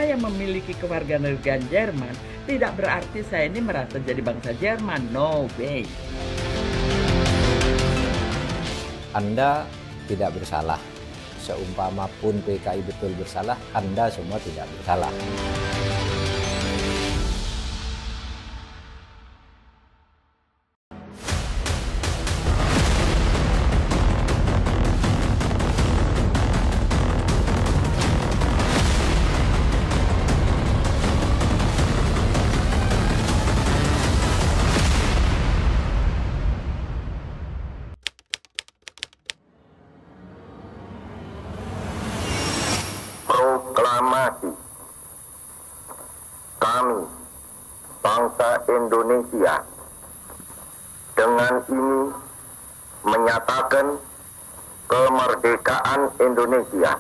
saya memiliki kewarganegaraan Jerman, tidak berarti saya ini merasa jadi bangsa Jerman. No way. Anda tidak bersalah. Seumpama pun PKI betul bersalah, Anda semua tidak bersalah. Proklamasi. Kami, bangsa Indonesia, dengan ini menyatakan kemerdekaan Indonesia.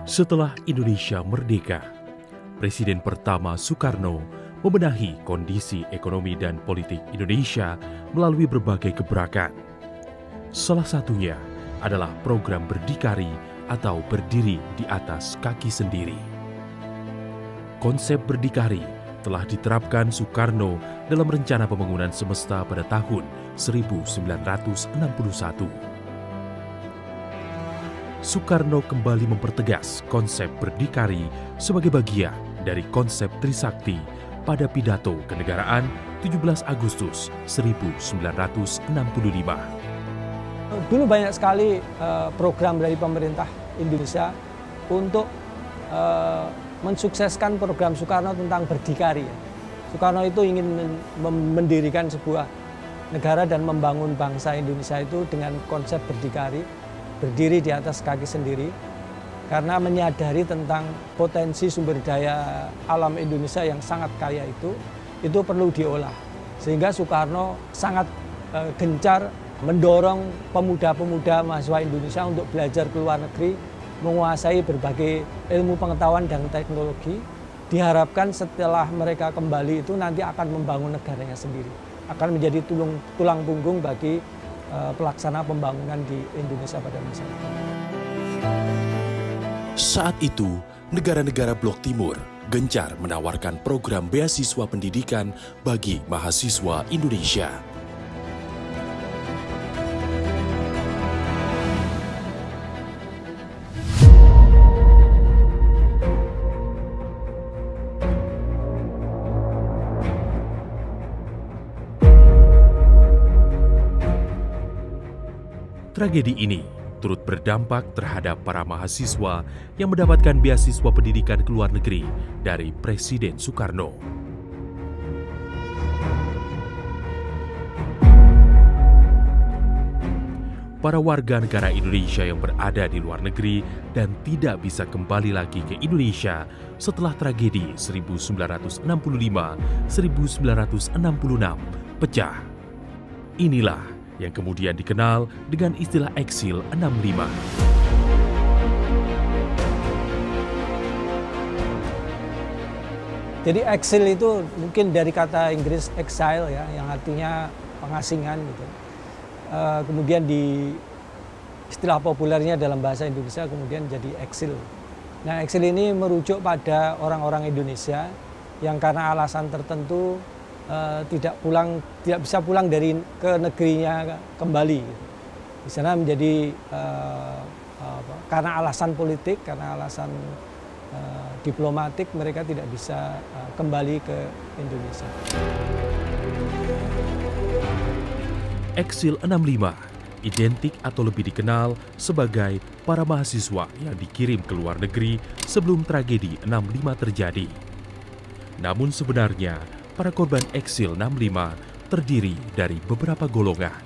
Setelah Indonesia merdeka, Presiden pertama Soekarno membenahi kondisi ekonomi dan politik Indonesia melalui berbagai gebrakan. Salah satunya adalah program berdikari atau berdiri di atas kaki sendiri. Konsep berdikari telah diterapkan Soekarno dalam rencana pembangunan semesta pada tahun 1961. Soekarno kembali mempertegas konsep berdikari sebagai bagian dari konsep Trisakti pada pidato kenegaraan 17 Agustus 1965. Dulu banyak sekali program dari pemerintah Indonesia untuk mensukseskan program Soekarno tentang berdikari. Soekarno itu ingin mendirikan sebuah negara dan membangun bangsa Indonesia itu dengan konsep berdikari, berdiri di atas kaki sendiri, karena menyadari tentang potensi sumber daya alam Indonesia yang sangat kaya itu perlu diolah. Sehingga Soekarno sangat gencar mendorong pemuda-pemuda mahasiswa Indonesia untuk belajar ke luar negeri, menguasai berbagai ilmu pengetahuan dan teknologi. Diharapkan setelah mereka kembali itu nanti akan membangun negaranya sendiri, akan menjadi tulang punggung bagi pelaksana pembangunan di Indonesia pada masa itu. Saat itu, negara-negara Blok Timur gencar menawarkan program beasiswa pendidikan bagi mahasiswa Indonesia. Tragedi ini turut berdampak terhadap para mahasiswa yang mendapatkan beasiswa pendidikan ke luar negeri dari Presiden Soekarno. Para warga negara Indonesia yang berada di luar negeri dan tidak bisa kembali lagi ke Indonesia setelah tragedi 1965-1966 pecah. Inilah yang kemudian dikenal dengan istilah eksil 65. Jadi eksil itu mungkin dari kata Inggris exile ya, yang artinya pengasingan gitu. Kemudian di istilah populernya dalam bahasa Indonesia kemudian jadi eksil. Nah, eksil ini merujuk pada orang-orang Indonesia yang karena alasan tertentu tidak bisa pulang ke negerinya kembali. Di sana menjadi karena alasan politik, karena alasan diplomatik mereka tidak bisa kembali ke Indonesia. Eksil 65 identik atau lebih dikenal sebagai para mahasiswa yang dikirim ke luar negeri sebelum tragedi 65 terjadi. Namun sebenarnya para korban eksil 65 terdiri dari beberapa golongan.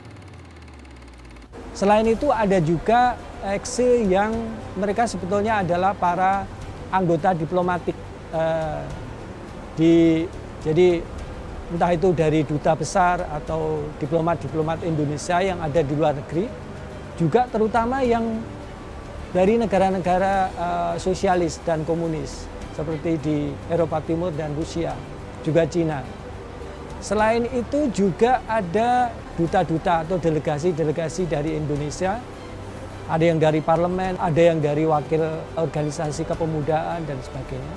Selain itu ada juga eksil yang mereka sebetulnya adalah para anggota diplomatik. Jadi entah itu dari duta besar atau diplomat-diplomat Indonesia yang ada di luar negeri, juga terutama yang dari negara-negara sosialis dan komunis seperti di Eropa Timur dan Rusia, juga Cina. Selain itu juga ada duta-duta atau delegasi-delegasi dari Indonesia. Ada yang dari parlemen, ada yang dari wakil organisasi kepemudaan dan sebagainya.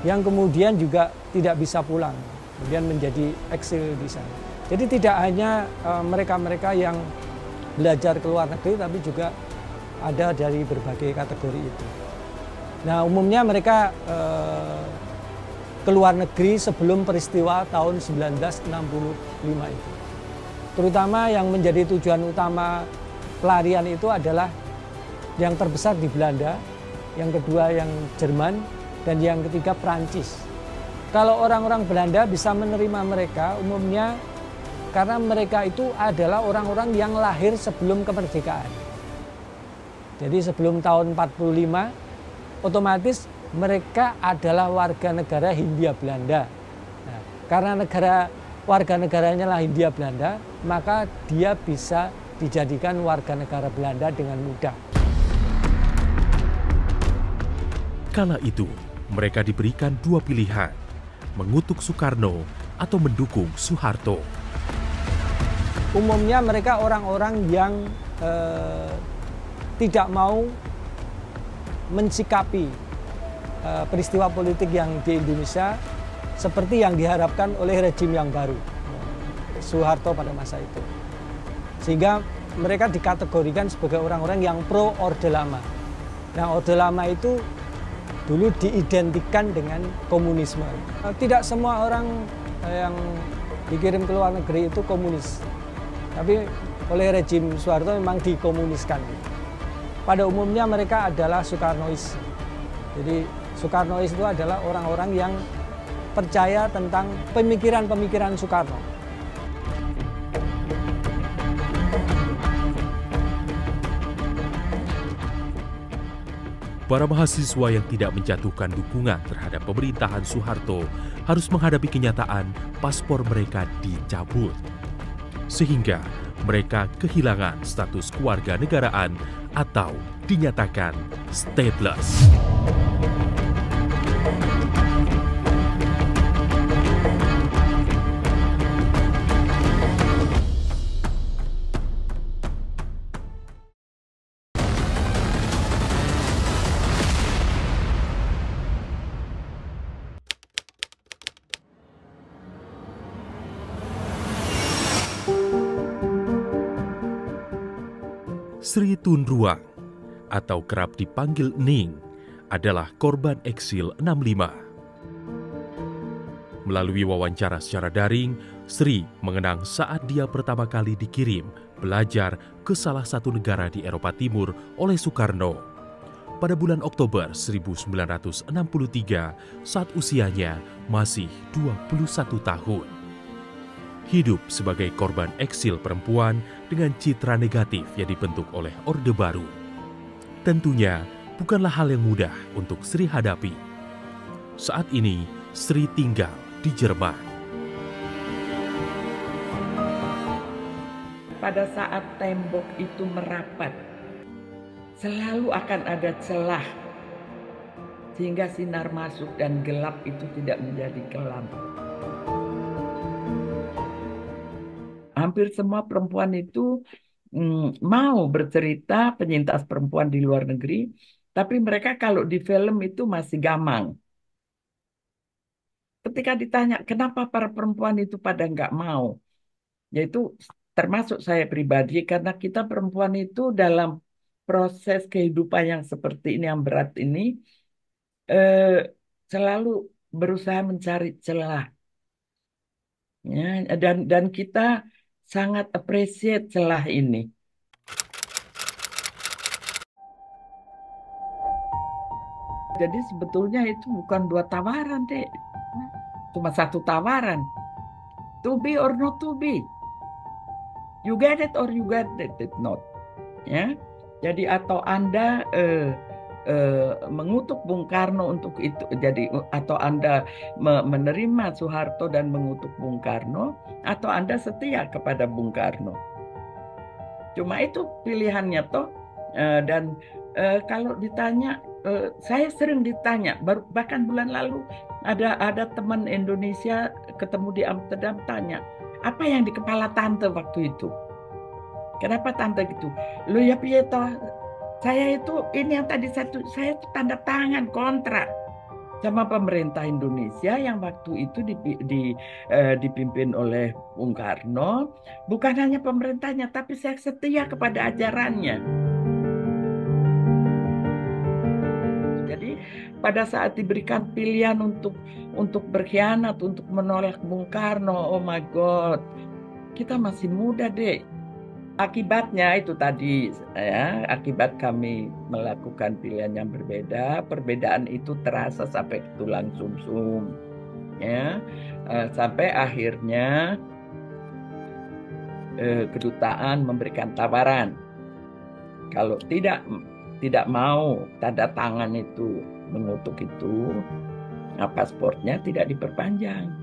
Yang kemudian juga tidak bisa pulang, kemudian menjadi eksil di sana. Jadi tidak hanya mereka-mereka yang belajar ke luar negeri, tapi juga ada dari berbagai kategori itu. Nah, umumnya mereka ke luar negeri sebelum peristiwa tahun 1965 itu. Terutama yang menjadi tujuan utama pelarian itu adalah yang terbesar di Belanda, yang kedua yang Jerman, dan yang ketiga Prancis. Kalau orang-orang Belanda bisa menerima mereka umumnya karena mereka itu adalah orang-orang yang lahir sebelum kemerdekaan. Jadi sebelum tahun 45, otomatis mereka adalah warga negara Hindia Belanda. Nah, karena warga negaranya lah Hindia Belanda, maka dia bisa dijadikan warga negara Belanda dengan mudah. Kala itu, mereka diberikan dua pilihan, mengutuk Soekarno atau mendukung Soeharto. Umumnya mereka orang-orang yang tidak mau mensikapi peristiwa politik yang di Indonesia seperti yang diharapkan oleh rejim yang baru, Soeharto pada masa itu. Sehingga mereka dikategorikan sebagai orang-orang yang pro Orde Lama. Nah, Orde Lama itu dulu diidentikan dengan komunisme. Tidak semua orang yang dikirim ke luar negeri itu komunis. Tapi oleh rejim Soeharto memang dikomuniskan. Pada umumnya mereka adalah Soekarnois. Jadi Soekarnois itu adalah orang-orang yang percaya tentang pemikiran-pemikiran Soekarno. Para mahasiswa yang tidak menjatuhkan dukungan terhadap pemerintahan Soeharto harus menghadapi kenyataan paspor mereka dicabut. Sehingga mereka kehilangan status kewarganegaraan atau dinyatakan stateless. Sri Tun Ruang atau kerap dipanggil Ning adalah korban eksil 65. Melalui wawancara secara daring, Sri mengenang saat dia pertama kali dikirim belajar ke salah satu negara di Eropa Timur oleh Soekarno pada bulan Oktober 1963 saat usianya masih 21 tahun. Hidup sebagai korban eksil perempuan dengan citra negatif yang dibentuk oleh Orde Baru tentunya bukanlah hal yang mudah untuk Sri hadapi. Saat ini, Sri tinggal di Jerman. Pada saat tembok itu merapat, selalu akan ada celah, sehingga sinar masuk dan gelap itu tidak menjadi kelam. Hampir semua perempuan itu mau bercerita, penyintas perempuan di luar negeri, tapi mereka kalau di film itu masih gamang. Ketika ditanya kenapa para perempuan itu pada nggak mau, yaitu termasuk saya pribadi, karena kita perempuan itu dalam proses kehidupan yang seperti ini, yang berat ini, selalu berusaha mencari celah. Ya, dan kita sangat appreciate celah ini. Jadi sebetulnya itu bukan dua tawaran, Dek. Cuma satu tawaran. To be or not to be. You get it or you get it not. Ya. Jadi atau Anda mengutuk Bung Karno untuk itu, jadi atau Anda menerima Soeharto dan mengutuk Bung Karno, atau Anda setia kepada Bung Karno. Cuma itu pilihannya toh. Dan kalau ditanya saya sering ditanya, bahkan bulan lalu ada teman Indonesia ketemu di Amsterdam tanya, apa yang di kepala tante waktu itu? Kenapa tante gitu? Lo ya Pietro, saya itu ini yang tadi saya tanda tangan kontrak sama pemerintah Indonesia yang waktu itu dipimpin oleh Bung Karno. Bukan hanya pemerintahnya, tapi saya setia kepada ajarannya. Jadi pada saat diberikan pilihan untuk berkhianat, untuk menolak Bung Karno, oh my God, kita masih muda deh. Akibatnya itu tadi ya, akibat kami melakukan pilihan yang berbeda, perbedaan itu terasa sampai ke tulang sumsum, ya, sampai akhirnya kedutaan memberikan tawaran kalau tidak mau tanda tangan itu mengutuk itu, nah paspornya tidak diperpanjang.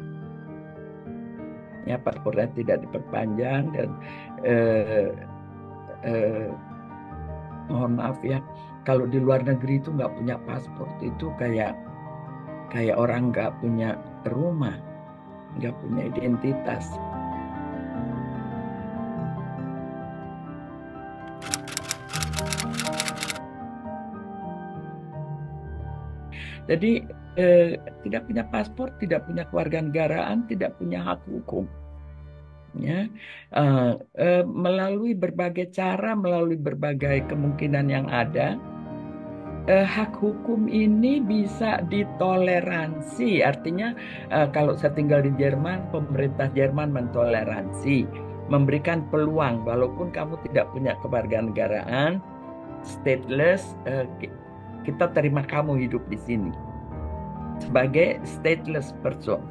Ya, paspornya tidak diperpanjang dan mohon maaf ya, kalau di luar negeri itu nggak punya paspor itu kayak orang nggak punya rumah, nggak punya identitas. Jadi tidak punya paspor, tidak punya kewarganegaraan, tidak punya hak hukum. Ya, melalui berbagai cara, melalui berbagai kemungkinan yang ada, hak hukum ini bisa ditoleransi. Artinya kalau saya tinggal di Jerman, pemerintah Jerman mentoleransi, memberikan peluang walaupun kamu tidak punya kewarganegaraan, stateless, kita terima kamu hidup di sini sebagai stateless person.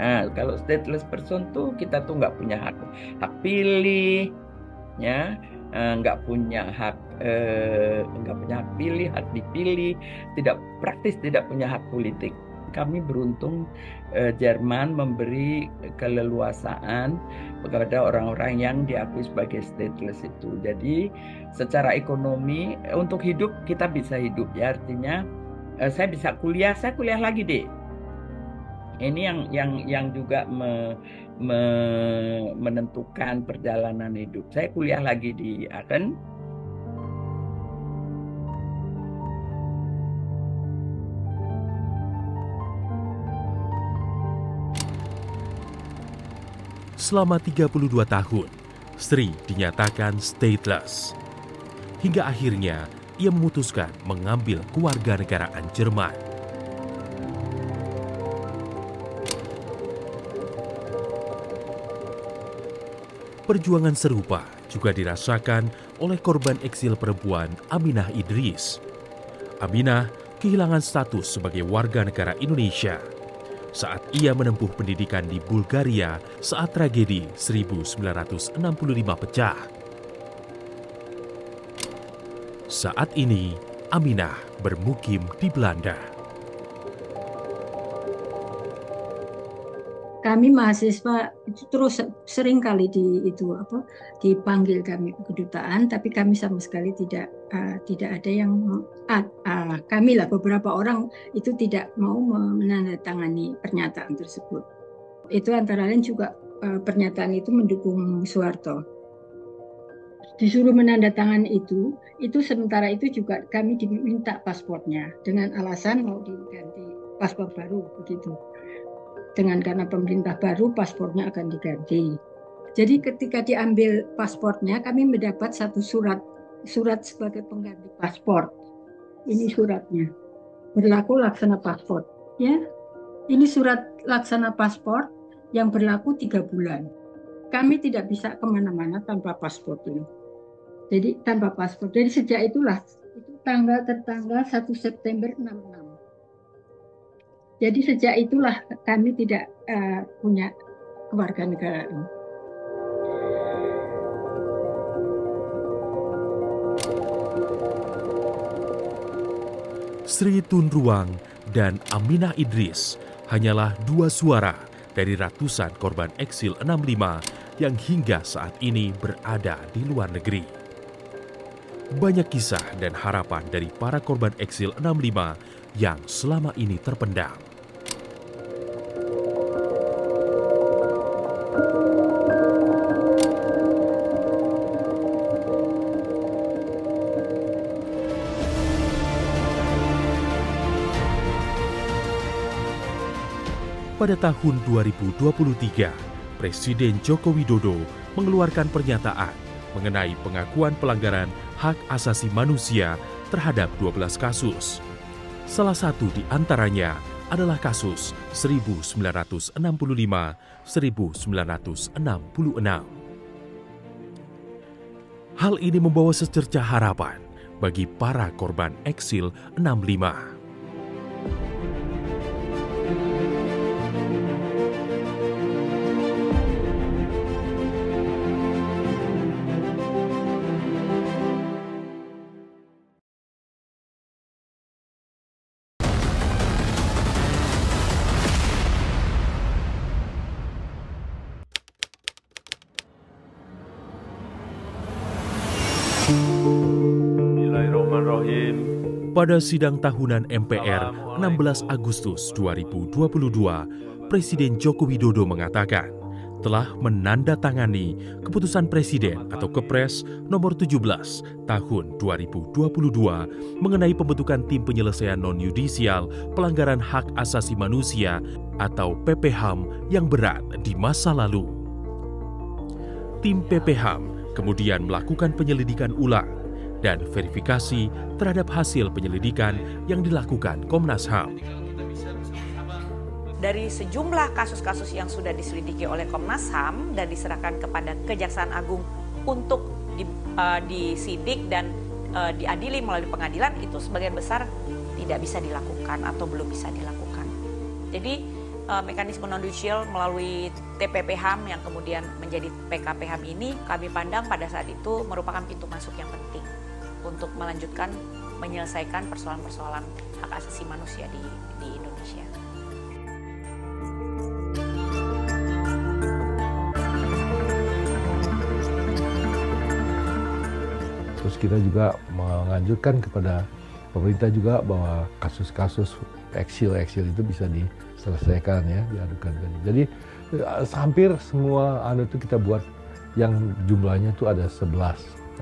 Nah, kalau stateless person tuh kita tuh nggak punya hak pilih, ya, nggak punya hak pilih, hak dipilih, praktis tidak punya hak politik. Kami beruntung Jerman memberi keleluasaan kepada orang-orang yang diakui sebagai stateless itu. Jadi secara ekonomi untuk hidup kita bisa hidup, ya, artinya saya bisa kuliah, saya kuliah lagi deh. Ini yang juga menentukan perjalanan hidup. Saya kuliah lagi di Aachen. Selama 32 tahun, Sri dinyatakan stateless. Hingga akhirnya ia memutuskan mengambil kewarganegaraan Jerman. Perjuangan serupa juga dirasakan oleh korban eksil perempuan Aminah Idris. Aminah kehilangan status sebagai warga negara Indonesia saat ia menempuh pendidikan di Bulgaria saat tragedi 1965 pecah. Saat ini, Aminah bermukim di Belanda. Kami mahasiswa itu terus sering kali dipanggil kami ke kedutaan, tapi kami sama sekali tidak ada yang kami lah beberapa orang itu tidak mau menandatangani pernyataan tersebut. Itu antara lain juga pernyataan itu mendukung Soeharto. Disuruh menandatangani itu sementara itu juga kami diminta paspornya dengan alasan mau diganti paspor baru begitu. Karena pemerintah baru paspornya akan diganti. Jadi ketika diambil paspornya kami mendapat satu surat sebagai pengganti paspor. Ini suratnya. Berlaku laksana paspor. Ya, ini surat laksana paspor yang berlaku 3 bulan. Kami tidak bisa kemana-mana tanpa paspor ini. Jadi tanpa paspor. Jadi sejak itulah itu tertanggal 1 September 66. Jadi sejak itulah kami tidak punya kewarganegaraan. Sri Tun Ruang dan Aminah Idris hanyalah 2 suara dari ratusan korban eksil 65 yang hingga saat ini berada di luar negeri. Banyak kisah dan harapan dari para korban eksil 65 yang selama ini terpendam. Pada tahun 2023, Presiden Joko Widodo mengeluarkan pernyataan mengenai pengakuan pelanggaran hak asasi manusia terhadap 12 kasus. Salah satu di antaranya adalah kasus 1965-1966. Hal ini membawa secercah harapan bagi para korban eksil 65. Pada sidang tahunan MPR 16 Agustus 2022, Presiden Joko Widodo mengatakan telah menandatangani keputusan Presiden atau Kepres nomor 17 tahun 2022 mengenai pembentukan tim penyelesaian non-yudisial pelanggaran hak asasi manusia atau PPHAM yang berat di masa lalu. Tim PPHAM kemudian melakukan penyelidikan ulang dan verifikasi terhadap hasil penyelidikan yang dilakukan Komnas HAM. Dari sejumlah kasus-kasus yang sudah diselidiki oleh Komnas HAM dan diserahkan kepada Kejaksaan Agung untuk disidik dan diadili melalui pengadilan, itu sebagian besar tidak bisa dilakukan atau belum bisa dilakukan. Jadi mekanisme non-judicial melalui TPPHAM yang kemudian menjadi PKPHAM ini kami pandang pada saat itu merupakan pintu masuk yang penting untuk melanjutkan menyelesaikan persoalan-persoalan hak asasi manusia di Indonesia. Terus kita juga menganjurkan kepada pemerintah juga bahwa kasus-kasus eksil itu bisa diselesaikan ya, diadukan. Jadi hampir semua itu kita buat yang jumlahnya itu ada 11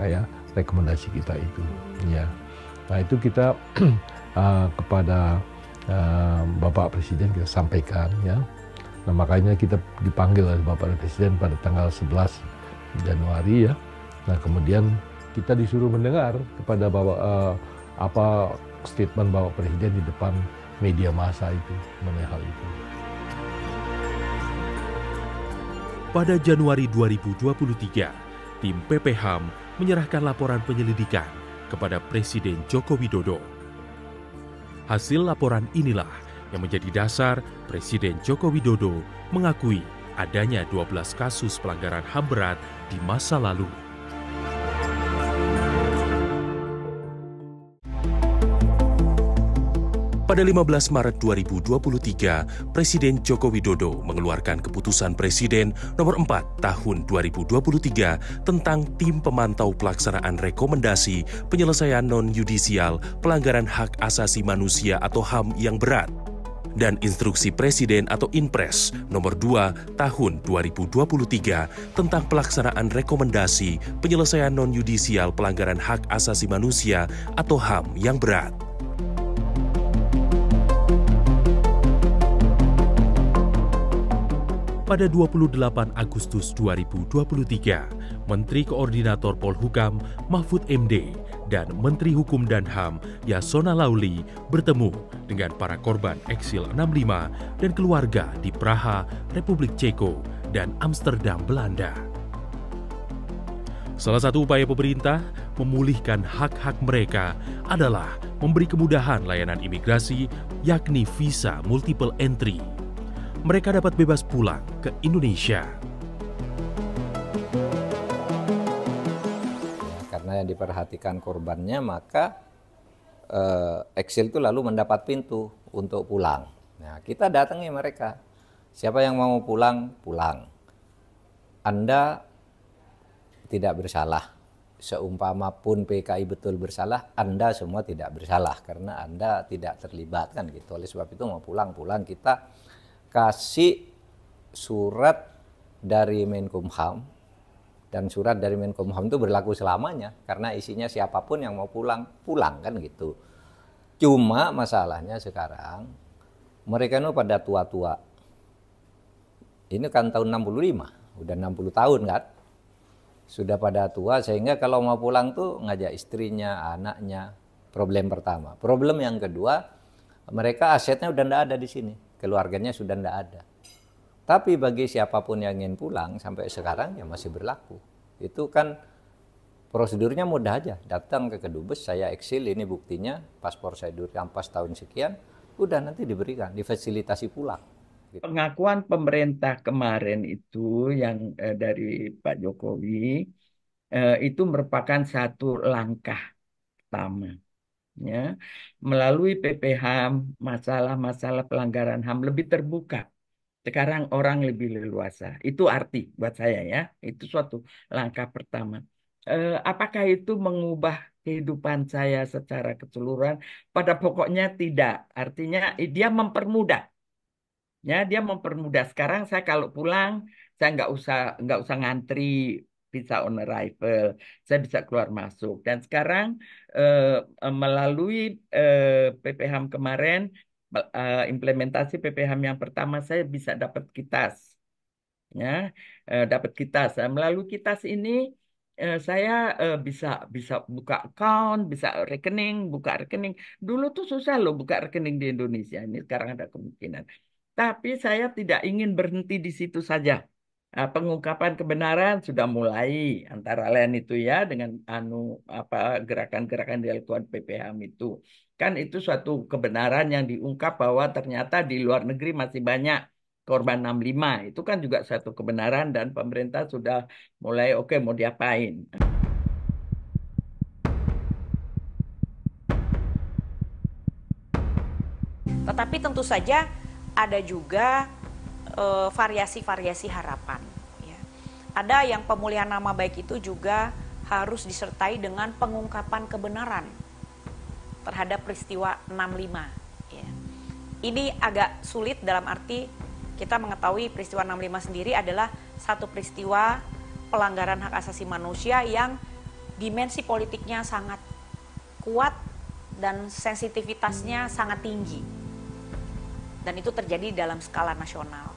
ya, rekomendasi kita itu ya. Nah itu kita kepada Bapak Presiden kita sampaikan ya. Nah makanya kita dipanggil oleh Bapak Presiden pada tanggal 11 Januari ya. Nah kemudian kita disuruh mendengar kepada apa statement Bapak Presiden di depan media massa itu mengenai hal itu. Pada Januari 2023, tim PPHAM menyerahkan laporan penyelidikan kepada Presiden Joko Widodo. Hasil laporan inilah yang menjadi dasar Presiden Joko Widodo mengakui adanya 12 kasus pelanggaran HAM berat di masa lalu. Pada 15 Maret 2023, Presiden Joko Widodo mengeluarkan keputusan Presiden nomor 4 tahun 2023 tentang Tim Pemantau Pelaksanaan Rekomendasi Penyelesaian Non-Yudisial Pelanggaran Hak Asasi Manusia atau HAM yang berat dan Instruksi Presiden atau Inpres nomor 2 tahun 2023 tentang pelaksanaan rekomendasi penyelesaian non-yudisial pelanggaran hak asasi manusia atau HAM yang berat. Pada 28 Agustus 2023, Menteri Koordinator Polhukam Mahfud MD dan Menteri Hukum dan HAM Yasona Lauli bertemu dengan para korban eksil 65 dan keluarga di Praha, Republik Ceko, dan Amsterdam, Belanda. Salah satu upaya pemerintah memulihkan hak-hak mereka adalah memberi kemudahan layanan imigrasi, yakni visa multiple entry. Mereka dapat bebas pulang ke Indonesia. Karena yang diperhatikan korbannya, maka eksil itu lalu mendapat pintu untuk pulang. Nah, kita datangi mereka. Siapa yang mau pulang, pulang. Anda tidak bersalah. seumpama pun PKI betul bersalah, Anda semua tidak bersalah karena Anda tidak terlibat kan gitu. Oleh sebab itu mau pulang kita kasih surat dari Menkumham, dan surat dari Menkumham itu berlaku selamanya karena isinya siapapun yang mau pulang kan gitu. Cuma masalahnya sekarang mereka itu pada tua-tua. Ini kan tahun 65, udah 60 tahun kan. Sudah pada tua sehingga kalau mau pulang tuh ngajak istrinya, anaknya. Problem pertama. Problem yang kedua, mereka asetnya udah ndak ada di sini, keluarganya sudah ndak ada. Tapi bagi siapapun yang ingin pulang sampai sekarang ya masih berlaku. Itu kan prosedurnya mudah aja. Datang ke Kedubes, saya eksil, ini buktinya, paspor saya dirampas tahun sekian, udah nanti diberikan, difasilitasi pulang. Pengakuan pemerintah kemarin itu yang dari Pak Jokowi itu merupakan satu langkah pertama, ya, melalui PPHAM masalah-masalah pelanggaran HAM lebih terbuka. Sekarang orang lebih leluasa. Itu arti buat saya ya. Itu suatu langkah pertama. Apakah itu mengubah kehidupan saya secara keseluruhan? Pada pokoknya tidak. Artinya dia mempermudah. Ya, dia mempermudah. Sekarang saya kalau pulang, saya nggak usah ngantri visa on arrival. Saya bisa keluar masuk. Dan sekarang melalui PPHAM kemarin, implementasi PPHAM yang pertama, saya bisa dapat kitas. Ya, dapat kitas. Melalui kitas ini saya bisa bisa buka account, bisa buka rekening. Dulu tuh susah loh buka rekening di Indonesia. Ini sekarang ada kemungkinan. Tapi saya tidak ingin berhenti di situ saja. Pengungkapan kebenaran sudah mulai antara lain itu ya dengan gerakan-gerakan dilakukan PPHAM itu. Kan itu suatu kebenaran yang diungkap bahwa ternyata di luar negeri masih banyak korban 65. Itu kan juga suatu kebenaran dan pemerintah sudah mulai oke, mau diapain. Tetapi tentu saja ada juga variasi-variasi harapan. Ya. Ada yang pemulihan nama baik itu juga harus disertai dengan pengungkapan kebenaran terhadap peristiwa 65. Ya. Ini agak sulit dalam arti kita mengetahui peristiwa 65 sendiri adalah satu peristiwa pelanggaran hak asasi manusia yang dimensi politiknya sangat kuat dan sensitivitasnya sangat tinggi. Dan itu terjadi dalam skala nasional.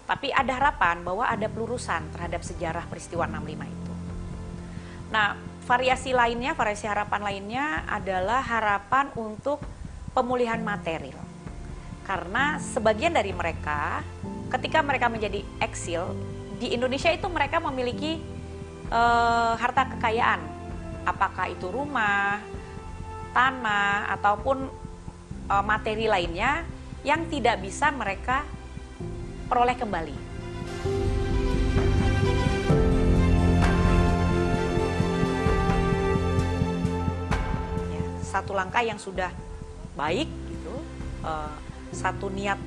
Tapi ada harapan bahwa ada pelurusan terhadap sejarah peristiwa 65 itu. Nah, variasi harapan lainnya adalah harapan untuk pemulihan material. Karena sebagian dari mereka, ketika mereka menjadi eksil, di Indonesia itu mereka memiliki harta kekayaan. Apakah itu rumah, tanah, ataupun materi lainnya yang tidak bisa mereka peroleh kembali. Ya, satu langkah yang sudah baik gitu, satu niat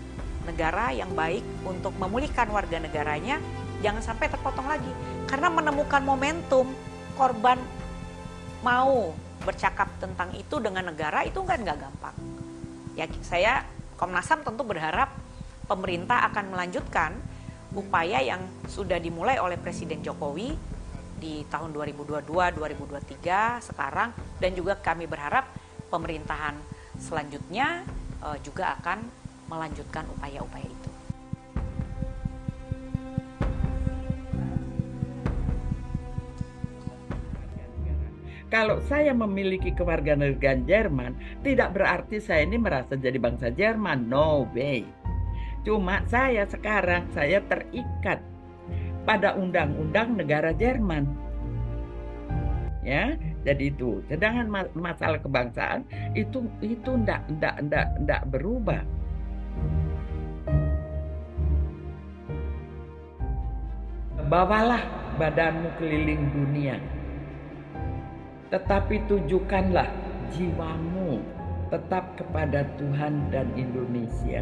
negara yang baik untuk memulihkan warga negaranya jangan sampai terpotong lagi. Karena menemukan momentum korban mau bercakap tentang itu dengan negara itu kan nggak gampang. Ya, saya Komnas HAM tentu berharap pemerintah akan melanjutkan upaya yang sudah dimulai oleh Presiden Jokowi di tahun 2022-2023 sekarang, dan juga kami berharap pemerintahan selanjutnya juga akan melanjutkan upaya-upaya itu. Kalau saya memiliki kewarganegaraan Jerman, tidak berarti saya ini merasa jadi bangsa Jerman. No way. Cuma saya terikat pada undang-undang negara Jerman. Ya, jadi itu. Sedangkan masalah kebangsaan itu ndak berubah. Bawalah badanmu keliling dunia. Tetapi tujukanlah jiwamu tetap kepada Tuhan dan Indonesia.